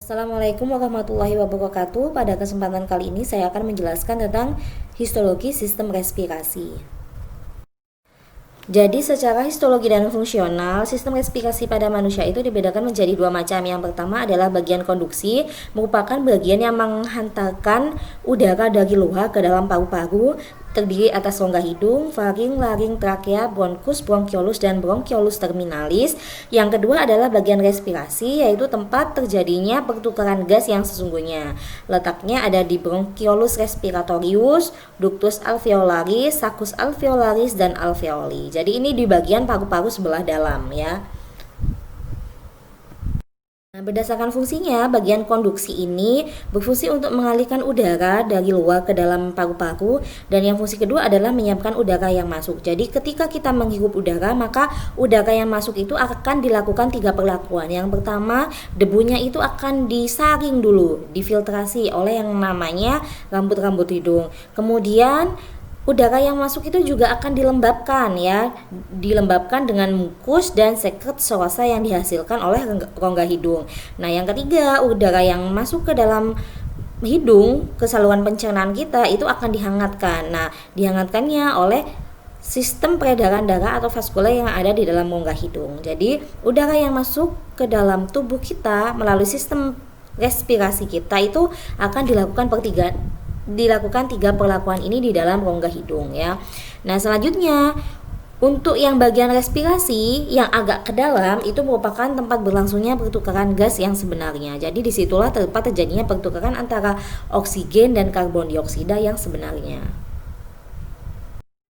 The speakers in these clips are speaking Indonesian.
Assalamualaikum warahmatullahi wabarakatuh. Pada kesempatan kali ini saya akan menjelaskan tentang histologi sistem respirasi. Jadi secara histologi dan fungsional, sistem respirasi pada manusia itu dibedakan menjadi dua macam. Yang pertama adalah bagian konduksi, merupakan bagian yang menghantarkan udara dari luar ke dalam paru-paru, terdiri atas rongga hidung, faring, laring, trakea, bronkus, bronkiolus, dan bronkiolus terminalis. Yang kedua adalah bagian respirasi, yaitu tempat terjadinya pertukaran gas yang sesungguhnya. Letaknya ada di bronkiolus respiratorius, ductus alveolaris, saccus alveolaris, dan alveoli. Jadi ini di bagian paru-paru sebelah dalam ya. Nah, berdasarkan fungsinya, bagian konduksi ini berfungsi untuk mengalirkan udara dari luar ke dalam paru-paru, dan yang fungsi kedua adalah menyiapkan udara yang masuk. Jadi ketika kita menghirup udara, maka udara yang masuk itu akan dilakukan 3 perlakuan. Yang pertama, debunya itu akan disaring dulu, difiltrasi oleh yang namanya rambut-rambut hidung. Kemudian udara yang masuk itu juga akan dilembabkan ya, dilembabkan dengan mukus dan sekret selosa yang dihasilkan oleh rongga hidung. Nah, yang ketiga, udara yang masuk ke dalam hidung, ke saluran pencernaan kita itu akan dihangatkan. Nah, dihangatkannya oleh sistem peredaran darah atau vaskuler yang ada di dalam rongga hidung. Jadi, udara yang masuk ke dalam tubuh kita melalui sistem respirasi kita itu akan dilakukan 3 perlakuan ini di dalam rongga hidung ya. Nah, selanjutnya untuk yang bagian respirasi yang agak ke dalam itu merupakan tempat berlangsungnya pertukaran gas yang sebenarnya. Jadi disitulah tempat terjadinya pertukaran antara oksigen dan karbon dioksida yang sebenarnya.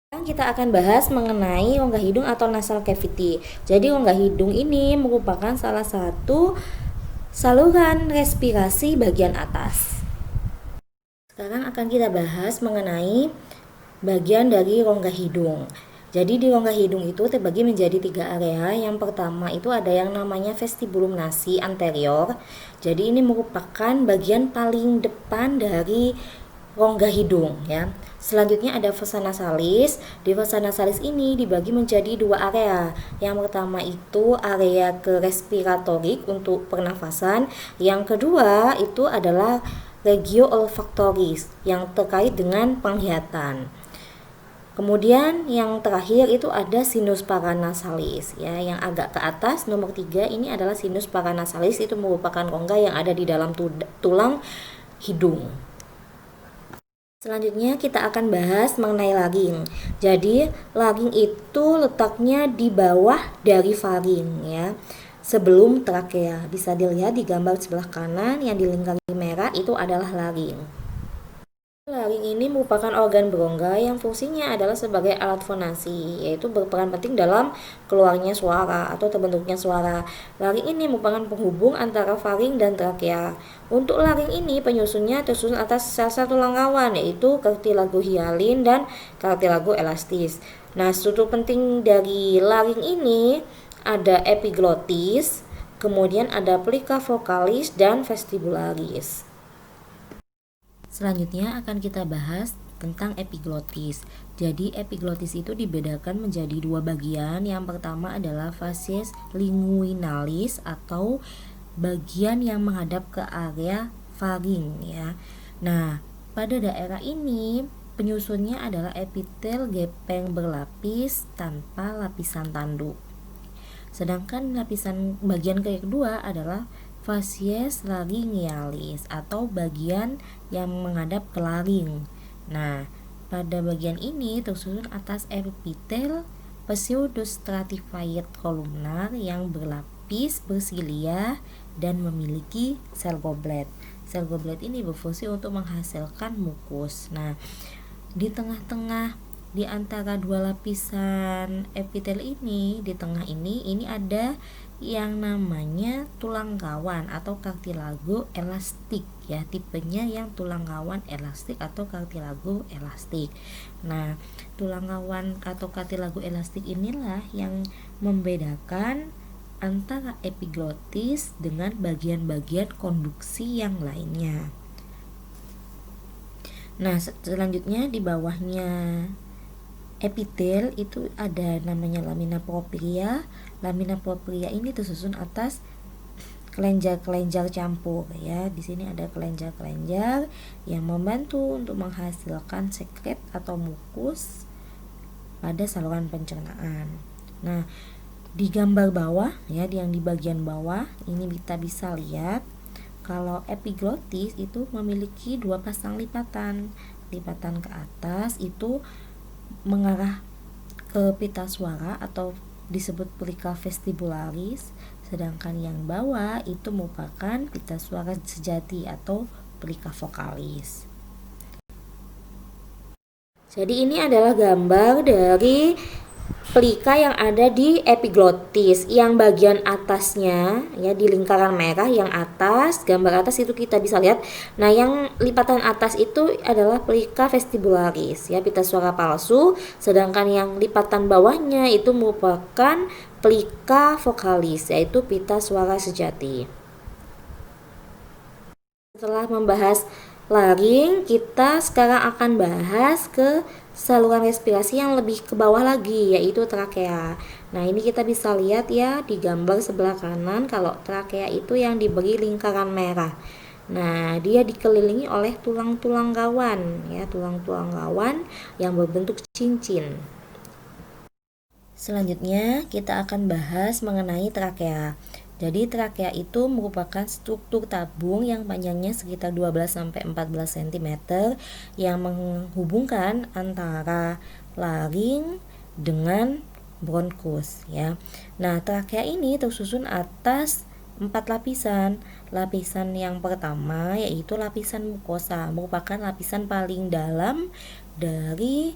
Sekarang kita akan bahas mengenai rongga hidung atau nasal cavity. Jadi rongga hidung ini merupakan salah satu saluran respirasi bagian atas. Sekarang akan kita bahas mengenai bagian dari rongga hidung. Jadi di rongga hidung itu terbagi menjadi 3 area. Yang pertama itu ada yang namanya vestibulum nasi anterior. Jadi ini merupakan bagian paling depan dari rongga hidung ya. Selanjutnya ada fossa nasalis. Di fossa nasalis ini dibagi menjadi 2 area. Yang pertama itu area ke respiratorik untuk pernafasan. Yang kedua itu adalah regio olfaktoris yang terkait dengan penglihatan. Kemudian yang terakhir itu ada sinus paranasalis ya, yang agak ke atas nomor 3 ini adalah sinus paranasalis, itu merupakan rongga yang ada di dalam tulang hidung. Selanjutnya kita akan bahas mengenai laring. Jadi laring itu letaknya di bawah dari faring ya, sebelum trakea. Bisa dilihat di gambar sebelah kanan yang dilingkari merah itu adalah laring. Laring ini merupakan organ berongga yang fungsinya adalah sebagai alat fonasi, yaitu berperan penting dalam keluarnya suara atau terbentuknya suara. Laring ini merupakan penghubung antara faring dan trakea. Untuk laring ini penyusunnya tersusun atas sel-sel tulang rawan, yaitu cartilago hyalin dan cartilago elastis. Nah, struktur penting dari laring ini ada epiglotis, kemudian ada plica vocalis dan vestibularis. Selanjutnya akan kita bahas tentang epiglotis. Jadi epiglotis itu dibedakan menjadi 2 bagian. Yang pertama adalah facies linguinalis atau bagian yang menghadap ke area faring ya. Nah, pada daerah ini penyusunnya adalah epitel gepeng berlapis tanpa lapisan tanduk. Sedangkan lapisan bagian kedua adalah facies laryngealis atau bagian yang menghadap ke laring. Nah, pada bagian ini tersusun atas epitel pseudostratified kolumnar yang berlapis bersilia dan memiliki sel goblet. Sel goblet ini berfungsi untuk menghasilkan mukus. Nah, di tengah-tengah di antara 2 lapisan epitel ini, di tengah ini ada yang namanya tulang rawan atau cartilago elastik ya, tipenya yang tulang rawan elastik atau cartilago elastik. Nah, tulang rawan atau cartilago elastik inilah yang membedakan antara epiglotis dengan bagian-bagian konduksi yang lainnya. Nah, selanjutnya di bawahnya epitel itu ada namanya lamina propria. Lamina propria ini tersusun atas kelenjar-kelenjar campur ya. Di sini ada kelenjar-kelenjar yang membantu untuk menghasilkan sekret atau mukus pada saluran pencernaan. Nah, di gambar bawah ya, yang di bagian bawah ini kita bisa lihat kalau epiglotis itu memiliki dua pasang lipatan. Lipatan ke atas itu mengarah ke pita suara atau disebut pelika vestibularis, sedangkan yang bawah itu merupakan pita suara sejati atau pelika vokalis. Jadi ini adalah gambar dari pelika yang ada di epiglotis. Yang bagian atasnya ya, di lingkaran merah yang atas, gambar atas itu kita bisa lihat. Nah, yang lipatan atas itu adalah pelika vestibularis ya, pita suara palsu, sedangkan yang lipatan bawahnya itu merupakan pelika vokalis, yaitu pita suara sejati. Setelah membahas laring, kita sekarang akan bahas ke saluran respirasi yang lebih ke bawah lagi, yaitu trakea. Nah, ini kita bisa lihat ya di gambar sebelah kanan kalau trakea itu yang diberi lingkaran merah. Nah, dia dikelilingi oleh tulang-tulang rawan ya, tulang-tulang rawan yang berbentuk cincin. Selanjutnya kita akan bahas mengenai trakea. Jadi trakea itu merupakan struktur tabung yang panjangnya sekitar 12-14 cm yang menghubungkan antara laring dengan bronkus ya. Nah, trakea ini tersusun atas 4 lapisan. Lapisan yang pertama yaitu lapisan mukosa, merupakan lapisan paling dalam dari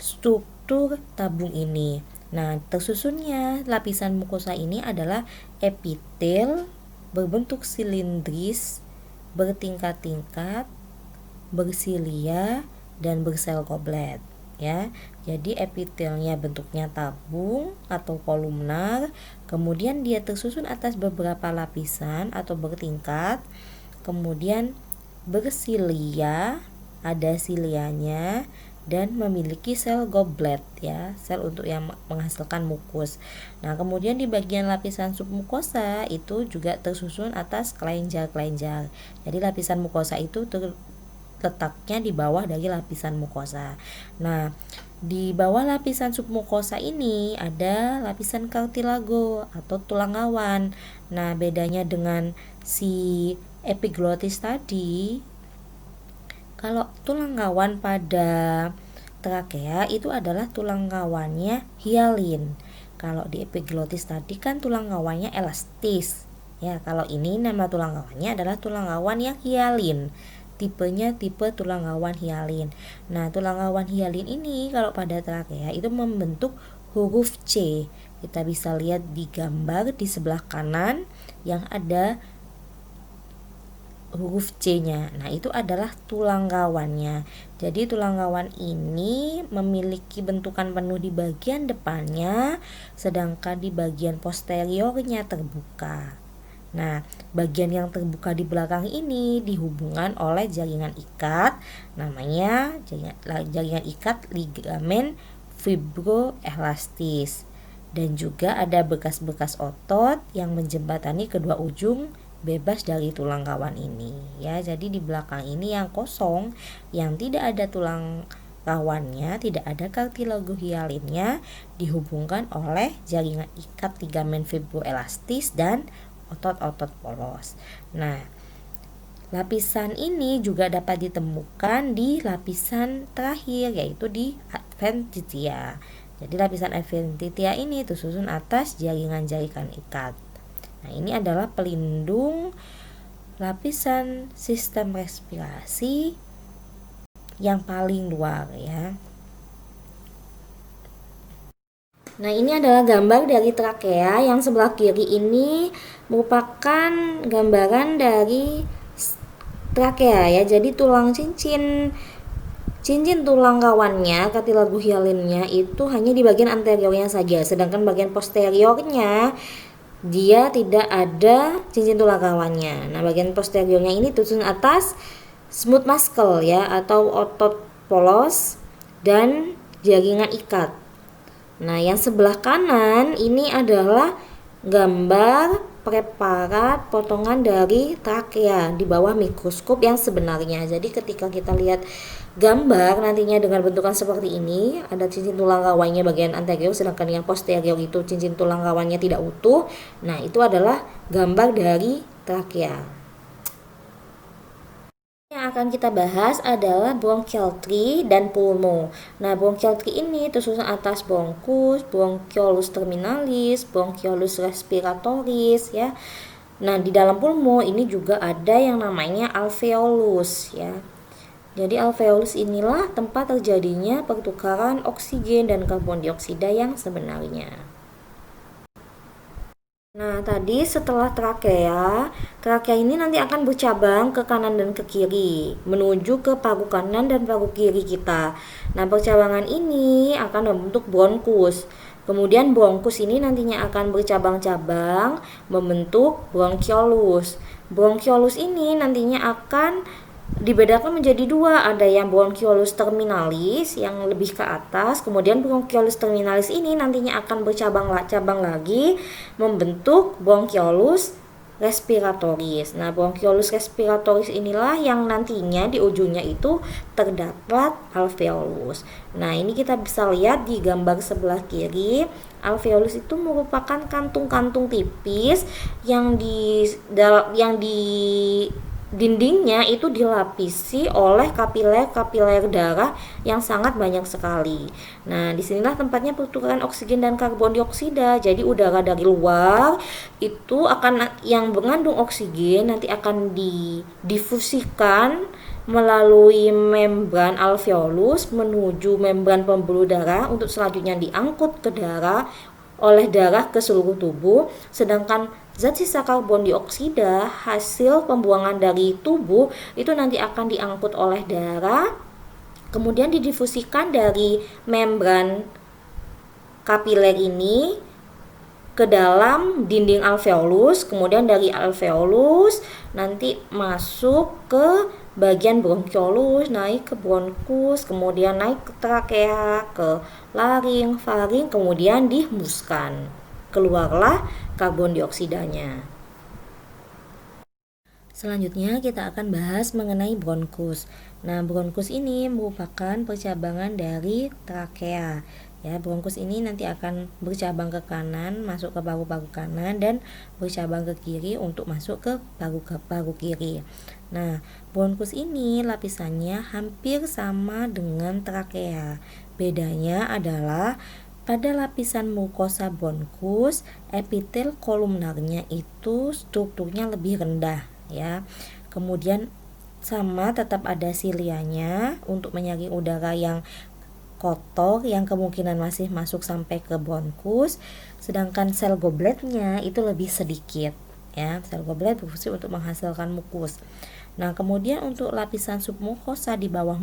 struktur tabung ini. Nah, tersusunnya lapisan mukosa ini adalah epitel berbentuk silindris, bertingkat-tingkat, bersilia, dan bersel goblet ya. Jadi epitelnya bentuknya tabung atau kolumnar, kemudian dia tersusun atas beberapa lapisan atau bertingkat, kemudian bersilia, ada silianya, dan memiliki sel goblet ya, sel untuk yang menghasilkan mukus. Nah, kemudian di bagian lapisan submukosa itu juga tersusun atas kelenjar-kelenjar. Jadi lapisan mukosa itu letaknya di bawah dari lapisan mukosa. Nah, di bawah lapisan submukosa ini ada lapisan kartilago atau tulang rawan. Nah, bedanya dengan si epiglotis tadi, kalau tulang rawan pada trakea itu adalah tulang rawannya hialin. Kalau di epiglotis tadi kan tulang rawannya elastis. Ya, kalau ini nama tulang rawannya adalah tulang rawan yang hialin. Tipenya tipe tulang rawan hialin. Nah, tulang rawan hialin ini kalau pada trakea itu membentuk huruf C. Kita bisa lihat di gambar di sebelah kanan yang ada huruf C-nya. Nah, itu adalah tulang rawannya. Jadi tulang rawan ini memiliki bentukan penuh di bagian depannya, sedangkan di bagian posteriornya terbuka. Nah, bagian yang terbuka di belakang ini dihubungkan oleh jaringan ikat, namanya jaringan ikat ligamen fibroelastis. Dan juga ada bekas-bekas otot yang menjembatani kedua ujung bebas dari tulang rawan ini ya. Jadi di belakang ini yang kosong, yang tidak ada tulang rawannya, tidak ada kartilago hialinnya, dihubungkan oleh jaringan ikat ligamen fibroelastis dan otot-otot polos. Nah, lapisan ini juga dapat ditemukan di lapisan terakhir, yaitu di adventitia. Jadi lapisan adventitia ini tersusun atas jaringan-jaringan ikat. Nah, ini adalah pelindung lapisan sistem respirasi yang paling luar ya. Nah, ini adalah gambar dari trakea. Yang sebelah kiri ini merupakan gambaran dari trakea ya. Jadi tulang cincin tulang rawannya, kartilago hialinnya itu hanya di bagian anteriornya saja, sedangkan bagian posteriornya dia tidak ada cincin tulang rawannya. Nah, bagian posteriornya ini tersusun atas smooth muscle ya, atau otot polos dan jaringan ikat. Nah, yang sebelah kanan ini adalah gambar preparat potongan dari trakea di bawah mikroskop yang sebenarnya. Jadi ketika kita lihat gambar nantinya dengan bentukan seperti ini, ada cincin tulang rawanya bagian anterior, sedangkan yang posterior itu cincin tulang rawanya tidak utuh. Nah, itu adalah gambar dari trakea. Yang akan kita bahas adalah bronchial tree dan pulmo. Nah, bronchial tree ini tersusun atas bronchus, bronchiolus terminalis, bronchiolus respiratoris ya. Nah, di dalam pulmo ini juga ada yang namanya alveolus ya. Jadi alveolus inilah tempat terjadinya pertukaran oksigen dan karbon dioksida yang sebenarnya. Nah, tadi setelah trakea ini nanti akan bercabang ke kanan dan ke kiri, menuju ke paru kanan dan paru kiri kita. Nah, percabangan ini akan membentuk bronkus. Kemudian bronkus ini nantinya akan bercabang-cabang, membentuk bronchiolus. Bronchiolus ini nantinya akan dibedakan menjadi dua, ada yang bronchiolus terminalis yang lebih ke atas, kemudian bronchiolus terminalis ini nantinya akan bercabang lagi membentuk bronchiolus respiratoris. Nah, bronchiolus respiratoris inilah yang nantinya di ujungnya itu terdapat alveolus. Nah, ini kita bisa lihat di gambar sebelah kiri. Alveolus itu merupakan kantung-kantung tipis yang di dindingnya itu dilapisi oleh kapiler darah yang sangat banyak sekali. Nah, disinilah tempatnya pertukaran oksigen dan karbon dioksida. Jadi udara dari luar itu akan yang mengandung oksigen nanti akan didifusikan melalui membran alveolus menuju membran pembuluh darah untuk selanjutnya diangkut ke darah oleh darah ke seluruh tubuh, sedangkan zat sisa karbon dioksida hasil pembuangan dari tubuh itu nanti akan diangkut oleh darah, kemudian didifusikan dari membran kapiler ini ke dalam dinding alveolus, kemudian dari alveolus nanti masuk ke bagian bronchiolus, naik ke bronkus, kemudian naik ke trakea, ke laring, faring, kemudian dihembuskan. Keluarlah karbon dioksidanya. Selanjutnya kita akan bahas mengenai bronkus. Nah, bronkus ini merupakan percabangan dari trakea. Ya, bronkus ini nanti akan bercabang ke kanan, masuk ke paru-paru kanan dan bercabang ke kiri untuk masuk ke paru kiri. Nah, bronkus ini lapisannya hampir sama dengan trakea. Bedanya adalah pada lapisan mukosa bronkus, epitel kolumnarnya itu strukturnya lebih rendah ya. Kemudian sama tetap ada silianya untuk menyaring udara yang kotor yang kemungkinan masih masuk sampai ke bronkus, sedangkan sel gobletnya itu lebih sedikit ya. Sel goblet berfungsi untuk menghasilkan mukus. Nah, kemudian untuk lapisan submukosa di bawah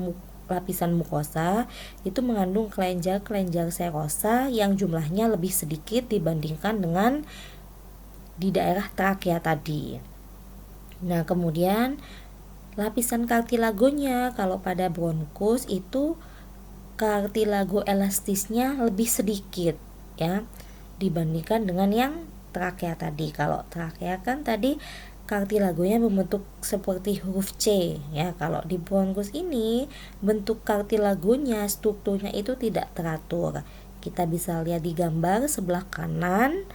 lapisan mukosa itu mengandung kelenjar serosa yang jumlahnya lebih sedikit dibandingkan dengan di daerah trakea tadi. Nah, kemudian lapisan kartilagonya kalau pada bronkus itu kartilago elastisnya lebih sedikit ya dibandingkan dengan yang trakea tadi. Kalau trakea kan tadi kartilagonya berbentuk seperti huruf C ya. Kalau di bronkus ini bentuk kartilagonya, strukturnya itu tidak teratur. Kita bisa lihat di gambar sebelah kanan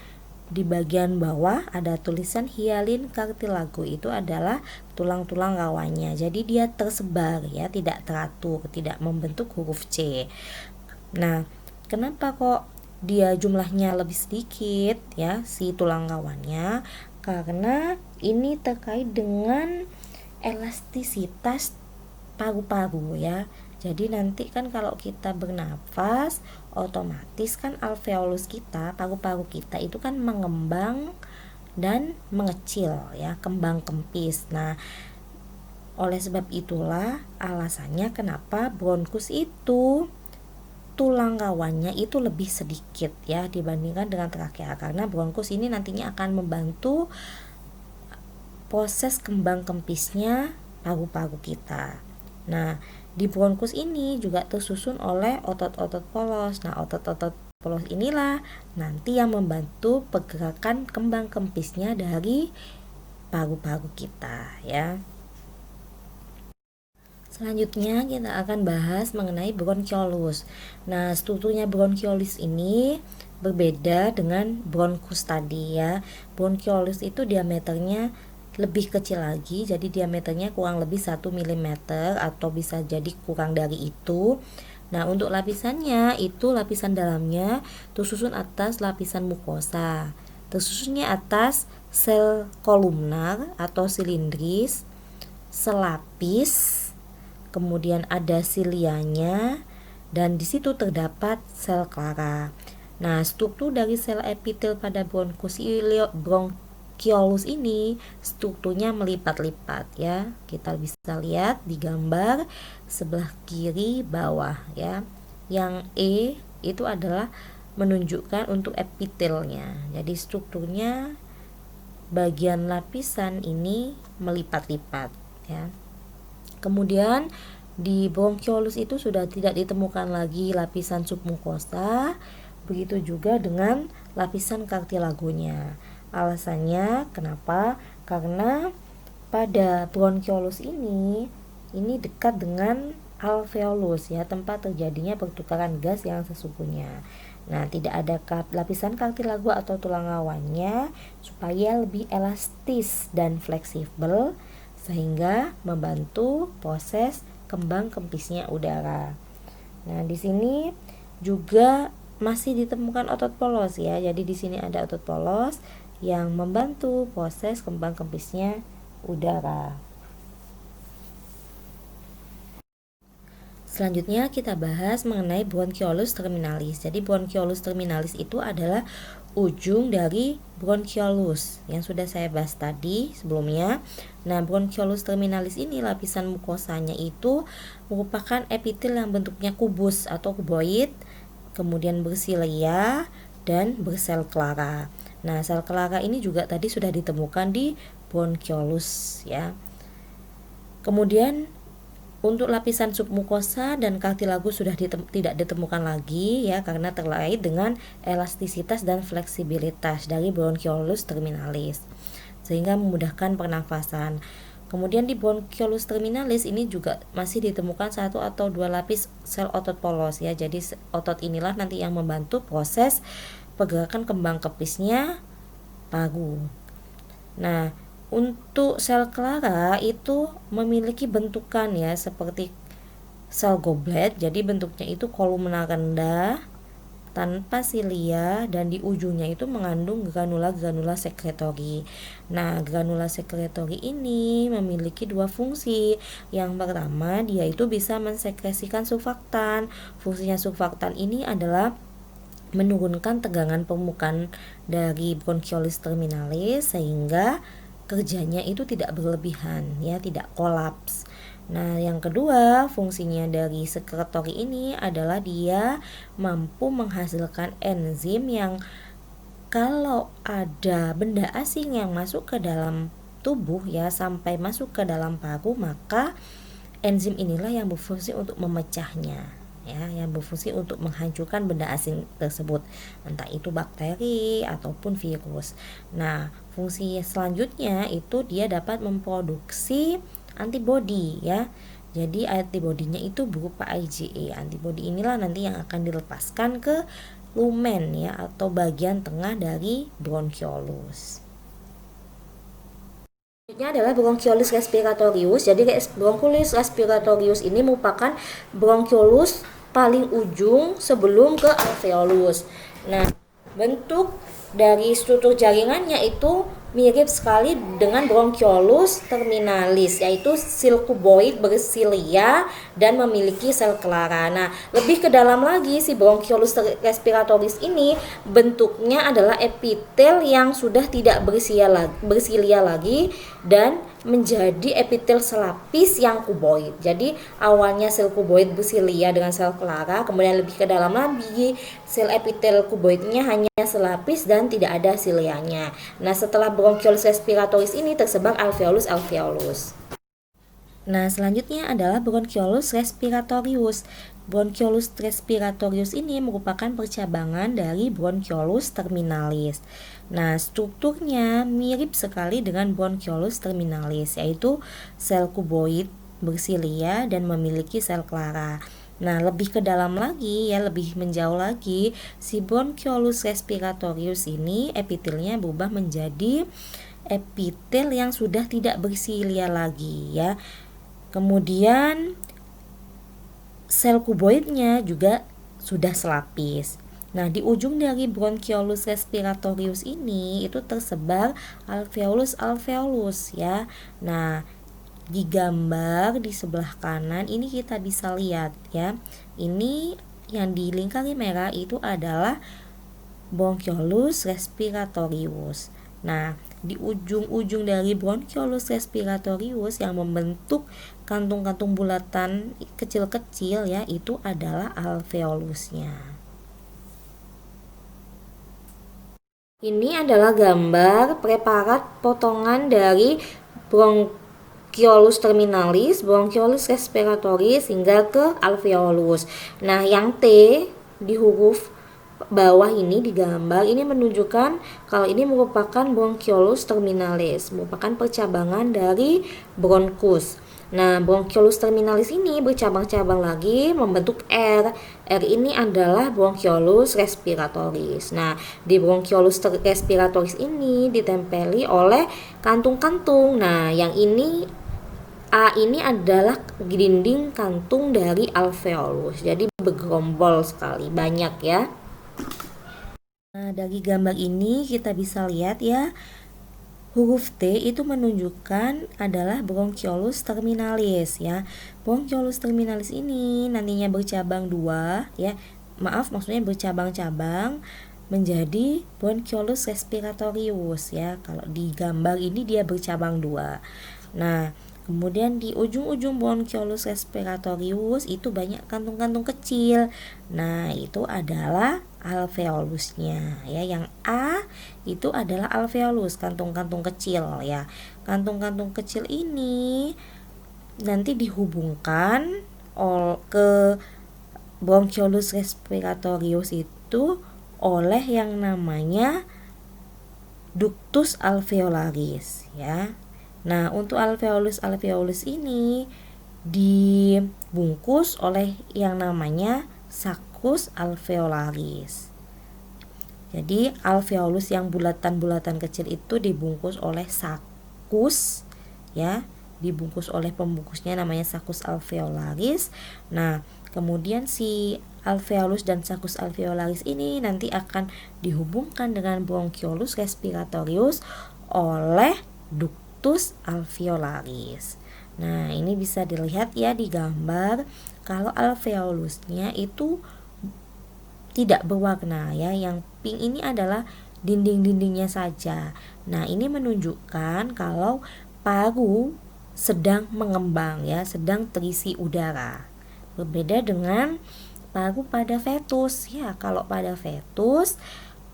di bagian bawah ada tulisan hialin kartilago, itu adalah tulang-tulang rawanya. Jadi dia tersebar ya, tidak teratur, tidak membentuk huruf C. Nah, kenapa kok dia jumlahnya lebih sedikit ya si tulang rawannya? Karena ini terkait dengan elastisitas paru-paru ya. Jadi nanti kan kalau kita bernafas otomatis kan alveolus kita, paru-paru kita itu kan mengembang dan mengecil ya, kembang kempis. Nah, oleh sebab itulah alasannya kenapa bronkus itu tulang rawannya itu lebih sedikit ya dibandingkan dengan trakea, karena bronkus ini nantinya akan membantu proses kembang kempisnya paru-paru kita. Nah, di bronkus ini juga tersusun oleh otot-otot polos. Nah, otot-otot polos inilah nanti yang membantu pergerakan kembang kempisnya dari paru-paru kita ya. Selanjutnya kita akan bahas mengenai bronkiolus. Nah, strukturnya bronkiolus ini berbeda dengan bronkus tadi ya. Bronkiolus itu diameternya lebih kecil lagi, jadi diameternya kurang lebih 1 mm atau bisa jadi kurang dari itu. Nah, untuk lapisannya itu lapisan dalamnya tersusun atas lapisan mukosa. Tersusunnya atas sel kolumnar atau silindris, selapis, kemudian ada silianya, dan di situ terdapat sel klara. Nah, struktur dari sel epitel pada bronkiolus ini strukturnya melipat-lipat ya. Kita bisa lihat di gambar sebelah kiri bawah ya. Yang E itu adalah menunjukkan untuk epitelnya. Jadi strukturnya bagian lapisan ini melipat-lipat ya. Kemudian di bronkiolus itu sudah tidak ditemukan lagi lapisan submukosa, begitu juga dengan lapisan kartilagonya. Alasannya kenapa? Karena pada bronkiolus ini dekat dengan alveolus ya, tempat terjadinya pertukaran gas yang sesungguhnya. Nah, tidak ada lapisan kartilago atau tulang rawannya supaya lebih elastis dan fleksibel sehingga membantu proses kembang kempisnya udara. Nah, di sini juga masih ditemukan otot polos ya. Jadi di sini ada otot polos yang membantu proses kembang kempisnya udara. Selanjutnya kita bahas mengenai bronkiolus terminalis. Jadi bronkiolus terminalis itu adalah ujung dari bronkiolus yang sudah saya bahas tadi sebelumnya. Nah, bronkiolus terminalis ini lapisan mukosanya itu merupakan epitel yang bentuknya kubus atau kuboid, kemudian bersilia dan bersel klara. Nah, sel klara ini juga tadi sudah ditemukan di bronkiolus ya. Kemudian untuk lapisan submukosa dan kartilago sudah tidak ditemukan lagi ya, karena terkait dengan elastisitas dan fleksibilitas dari bronkiolus terminalis sehingga memudahkan pernafasan. Kemudian di bronkiolus terminalis ini juga masih ditemukan 1 atau 2 lapis sel otot polos ya. Jadi otot inilah nanti yang membantu proses pergerakan kembang kepisnya paru. Nah, untuk sel klara itu memiliki bentukan ya seperti sel goblet. Jadi bentuknya itu kolumnar rendah tanpa silia dan di ujungnya itu mengandung granula-granula sekretori. Nah, granula sekretori ini memiliki 2 fungsi. Yang pertama, dia itu bisa mensekresikan surfaktan. Fungsinya surfaktan ini adalah menurunkan tegangan permukaan dari bronkiolus terminalis sehingga kerjanya itu tidak berlebihan ya, tidak kolaps. Nah, yang kedua fungsinya dari sekretori ini adalah dia mampu menghasilkan enzim yang kalau ada benda asing yang masuk ke dalam tubuh ya, sampai masuk ke dalam paru, maka enzim inilah yang berfungsi untuk memecahnya ya, yang berfungsi untuk menghancurkan benda asing tersebut, entah itu bakteri ataupun virus. Nah, fungsi selanjutnya itu dia dapat memproduksi antibodi ya. Jadi antibodinya itu berupa IgE. Antibodi inilah nanti yang akan dilepaskan ke lumen ya, atau bagian tengah dari bronkiolus. Selanjutnya adalah bronkiolus respiratorius. Jadi bronkiolus respiratorius ini merupakan bronkiolus paling ujung sebelum ke alveolus. Nah, bentuk dari struktur jaringannya itu mirip sekali dengan bronkiolus terminalis, yaitu sil kuboid bersilia dan memiliki sel klara. Nah, lebih ke dalam lagi si bronkiolus respiratoris ini bentuknya adalah epitel yang sudah tidak bersilia lagi dan menjadi epitel selapis yang kuboid. Jadi awalnya sel kuboid bersilia dengan sel klara, kemudian lebih ke dalam lagi sel epitel kuboidnya hanya selapis dan tidak ada silianya. Nah, setelah bronkiolus respiratoris ini tersebar alveolus. Nah, selanjutnya adalah bronchiolus respiratorius. Bronchiolus respiratorius ini merupakan percabangan dari bronchiolus terminalis. Nah, strukturnya mirip sekali dengan bronchiolus terminalis, yaitu sel kuboid bersilia dan memiliki sel klara. Nah, lebih ke dalam lagi ya, lebih menjauh lagi, si bronchiolus respiratorius ini epitelnya berubah menjadi epitel yang sudah tidak bersilia lagi ya. Kemudian sel kuboidnya juga sudah selapis. Nah, di ujung dari bronchiolus respiratorius ini itu tersebar alveolus ya. Nah, di gambar di sebelah kanan ini kita bisa lihat ya. Ini yang dilingkari merah itu adalah bronchiolus respiratorius. Nah, di ujung-ujung dari bronchiolus respiratorius yang membentuk kantung-kantung bulatan kecil-kecil ya, itu adalah alveolusnya. Ini adalah gambar preparat potongan dari bronchiolus terminalis, bronchiolus respiratoris hingga ke alveolus. Nah, yang T di huruf bawah ini di gambar ini menunjukkan kalau ini merupakan bronchiolus terminalis, merupakan percabangan dari bronkus. Nah, bronchiolus terminalis ini bercabang-cabang lagi membentuk R. R ini adalah bronchiolus respiratoris. Nah, di bronchiolus respiratoris ini ditempeli oleh kantung-kantung. Nah, yang ini A ini adalah dinding kantung dari alveolus. Jadi bergerombol sekali, banyak ya. Nah, dari gambar ini kita bisa lihat ya, huruf T itu menunjukkan adalah bronchiolus terminalis ya. Bronchiolus terminalis ini nantinya bercabang dua ya. Maksudnya bercabang-cabang menjadi bronchiolus respiratorius ya. Kalau di gambar ini dia bercabang dua. Nah, kemudian di ujung-ujung bronchiolus respiratorius itu banyak kantung-kantung kecil. Nah, itu adalah alveolusnya ya. Yang A itu adalah alveolus, kantung-kantung kecil ya. Kantung-kantung kecil ini nanti dihubungkan ke bronchiolus respiratorius itu oleh yang namanya ductus alveolaris ya. Nah, untuk alveolus ini dibungkus oleh yang namanya saccus alveolaris. Jadi, alveolus yang bulatan-bulatan kecil itu dibungkus oleh saccus ya, dibungkus oleh pembungkusnya namanya saccus alveolaris. Nah, kemudian si alveolus dan saccus alveolaris ini nanti akan dihubungkan dengan bronchiolus respiratorius oleh ductus alveolaris. Nah, ini bisa dilihat ya di gambar kalau alveolusnya itu tidak berwarna ya. Yang pink ini adalah dinding-dindingnya saja. Nah, ini menunjukkan kalau paru sedang mengembang ya, sedang terisi udara. Berbeda dengan paru pada fetus ya. Kalau pada fetus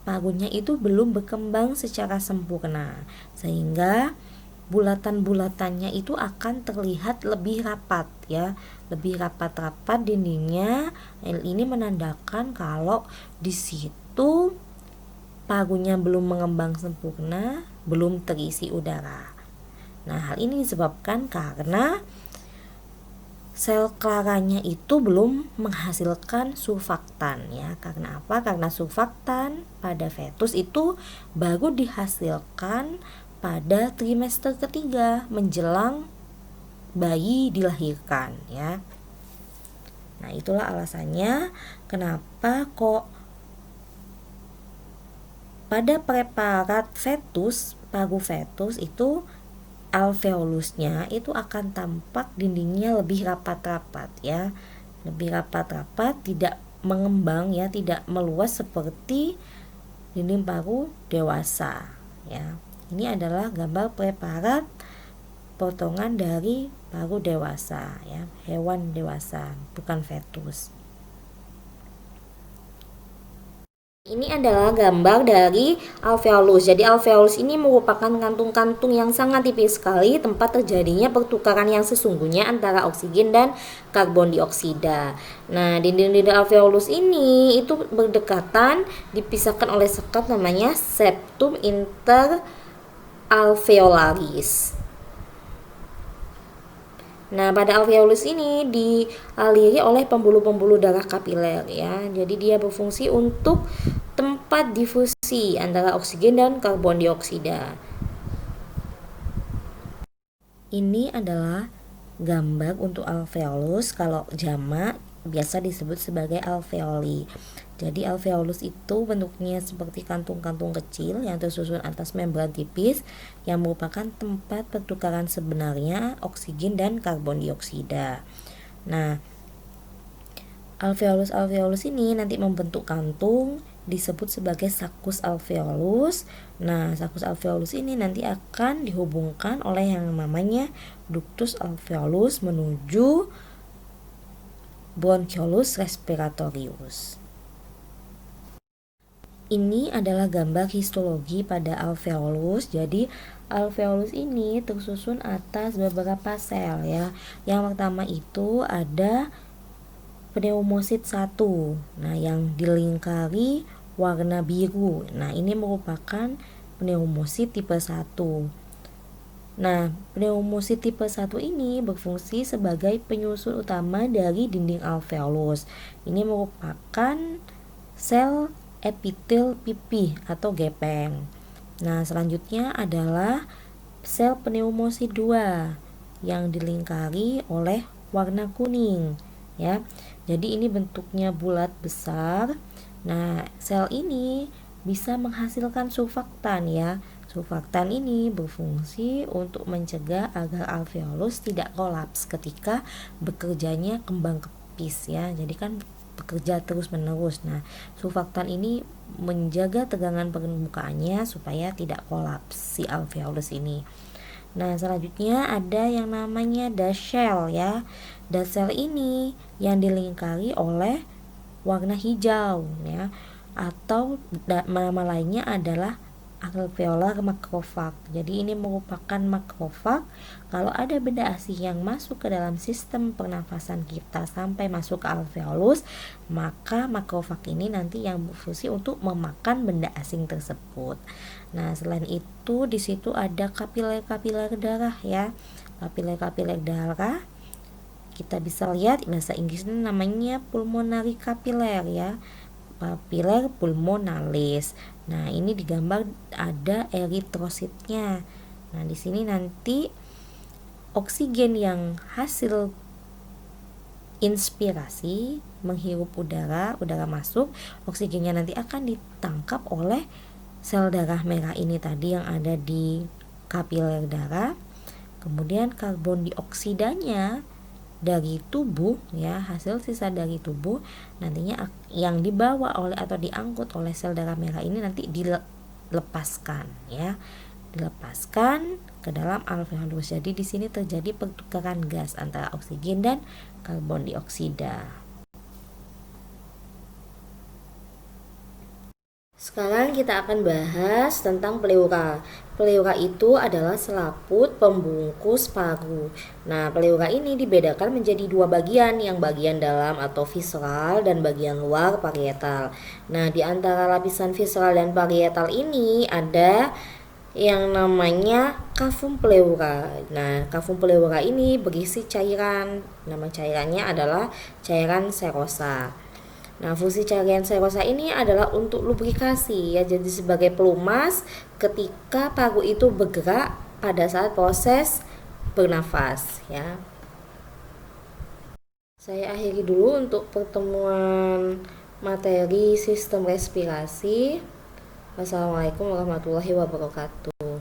parunya itu belum berkembang secara sempurna, sehingga bulatan-bulatannya itu akan terlihat lebih rapat ya, lebih rapat-rapat dindingnya. Ini menandakan kalau di situ parunya belum mengembang sempurna, belum terisi udara. Nah, hal ini disebabkan karena sel klaranya itu belum menghasilkan surfaktan ya. Karena apa? Karena surfaktan pada fetus itu baru dihasilkan pada trimester ketiga menjelang bayi dilahirkan ya. Nah, itulah alasannya kenapa kok pada preparat fetus, paru fetus itu alveolusnya itu akan tampak dindingnya lebih rapat-rapat ya, lebih rapat-rapat, tidak mengembang ya, tidak meluas seperti dinding paru dewasa ya. Ini adalah gambar preparat potongan dari paru dewasa ya, hewan dewasa, bukan fetus. Ini adalah gambar dari alveolus. Jadi alveolus ini merupakan kantung-kantung yang sangat tipis sekali tempat terjadinya pertukaran yang sesungguhnya antara oksigen dan karbon dioksida. Nah, dinding-dinding alveolus ini itu berdekatan, dipisahkan oleh sekat namanya septum interalveolaris. Nah, pada alveolus ini dialiri oleh pembuluh-pembuluh darah kapiler ya. Jadi dia berfungsi untuk tempat difusi antara oksigen dan karbon dioksida. Ini adalah gambar untuk alveolus. Kalau jamak biasa disebut sebagai alveoli. Jadi alveolus itu bentuknya seperti kantung-kantung kecil yang tersusun atas membran tipis yang merupakan tempat pertukaran sebenarnya oksigen dan karbon dioksida. Nah, alveolus ini nanti membentuk kantung disebut sebagai sakus alveolus. Nah, sakus alveolus ini nanti akan dihubungkan oleh yang namanya ductus alveolus menuju bronchioles respiratorius. Ini adalah gambar histologi pada alveolus. Jadi alveolus ini tersusun atas beberapa sel ya. Yang pertama itu ada pneumosit 1. Nah, yang dilingkari warna biru. Nah, ini merupakan pneumosit tipe 1. Nah, pneumosit tipe 1 ini berfungsi sebagai penyusun utama dari dinding alveolus. Ini merupakan sel epitel pipih atau gepeng. Nah, selanjutnya adalah sel pneumosit 2 yang dilingkari oleh warna kuning ya. Jadi ini bentuknya bulat besar. Nah, sel ini bisa menghasilkan surfaktan ya. Surfaktan ini berfungsi untuk mencegah agar alveolus tidak kolaps ketika bekerjanya kembang kepis ya. Jadi kan bekerja terus-menerus. Nah, surfaktan ini menjaga tegangan permukaannya supaya tidak kolaps si alveolus ini. Nah, selanjutnya ada yang namanya dust shell ya. Dust shell ini yang dilingkari oleh warna hijau ya, atau nama lainnya adalah alveolar makrofag. Jadi ini merupakan makrofag. Kalau ada benda asing yang masuk ke dalam sistem pernafasan kita sampai masuk ke alveolus, maka makrofag ini nanti yang berfungsi untuk memakan benda asing tersebut. Nah, selain itu di situ ada kapiler-kapiler darah ya. Kapiler-kapiler darah kita bisa lihat bahasa Inggrisnya namanya pulmonary capillary ya. Papiler pulmonalis. Nah, ini digambar ada eritrositnya. Nah, di sini nanti oksigen yang hasil inspirasi menghirup udara masuk, oksigennya nanti akan ditangkap oleh sel darah merah ini tadi yang ada di kapiler darah. Kemudian karbon dioksidanya dari tubuh ya, hasil sisa dari tubuh nantinya yang dibawa oleh atau diangkut oleh sel darah merah ini nanti dilepaskan ya, dilepaskan ke dalam alveolus. Jadi di sini terjadi pertukaran gas antara oksigen dan karbon dioksida. Sekarang kita akan bahas tentang pleura. Pleura itu adalah selaput pembungkus paru. Nah, pleura ini dibedakan menjadi dua bagian, yang bagian dalam atau visceral dan bagian luar parietal. Nah, di antara lapisan visceral dan parietal ini ada yang namanya cavum pleura. Nah, cavum pleura ini berisi cairan. Nama cairannya adalah cairan serosa. Nah, fungsi cairan serosa ini adalah untuk lubrikasi ya, jadi sebagai pelumas ketika paru itu bergerak pada saat proses bernafas ya. Saya akhiri dulu untuk pertemuan materi sistem respirasi. Wassalamualaikum warahmatullahi wabarakatuh.